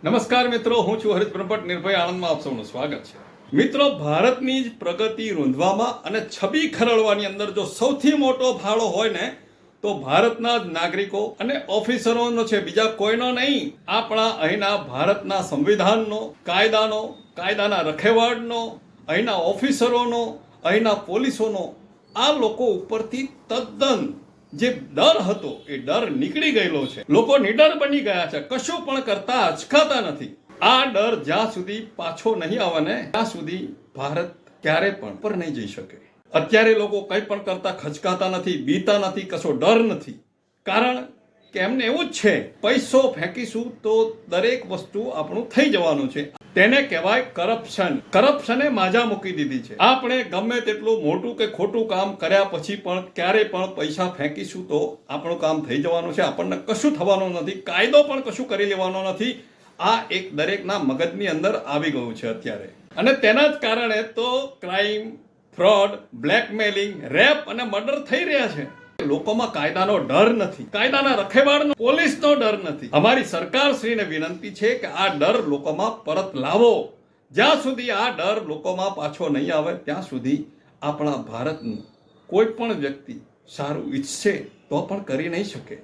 નમસ્કાર મિત્રો, હું છું હરીશ બ્રહ્મભટ્ટ. નિર્ભય આણંદમાં આપ સૌનું સ્વાગત છે. મિત્રો, ભારતની જ પ્રગતિ રૂંધવામાં અને છબી ખરડવાની અંદર જો સૌથી મોટો ફાળો હોય ને તો ભારતના જ નાગરિકો અને ઓફિસરોનો છે, બીજા કોઈનો નહીં. આપણા અહીંના ભારતના સંવિધાનનો, કાયદાના રખેવાળનો, અહીંના ઓફિસરોનો, અહીંના પોલીસોનો, આ લોકો ઉપરથી તદ્દન જે ડર હતો એ ડર નીકળી ગયેલો છે. લોકો નિડર બની ગયા છે, કશું પણ કરતા અચકાતા નથી. આ ડર જ્યાં સુધી પાછો નહીં આવે ને ત્યાં સુધી ભારત ક્યારે પણ પર નહીં જઈ શકે. અત્યારે લોકો કંઈ પણ કરતા ખચકાતા નથી, બીતા નથી, કશો ડર નથી. કારણ કે એમને એવું જ છે, પૈસો ફેંકીશું તો દરેક વસ્તુ આપણું થઈ જવાનું છે. તેને કહેવાય કરપ્શન. કરપ્શને માજા મૂકી દીધી છે. આપણે ગમે તેટલું મોટું કે ખોટું કામ કર્યા પછી પણ ક્યારેય પણ પૈસા ફેંકીશું તો આપણું કામ થઈ જવાનું છે. આપણને કશું થવાનું નથી, કાયદો પણ કશું કરી લેવાનો નથી. આ એક દરેકના મગજની અંદર આવી ગયું છે અત્યારે. અને તેના જ કારણે તો ક્રાઇમ, ફ્રોડ, બ્લેકમેલિંગ, રેપ અને મર્ડર થઈ રહ્યા છે. લોકોમાં કાયદાનો ડર નથી, કાયદાના રખેવાળનો, પોલીસનો ડર નથી. અમારી સરકારશ્રીને વિનંતી છે કે આ ડર લોકોમાં પરત લાવો. જ્યાં સુધી આ ડર લોકોમાં પાછો નહીં આવે ત્યાં સુધી આપણા ભારતનું કોઈ પણ વ્યક્તિ સારું ઈચ્છશે તો પણ કરી નહીં શકે.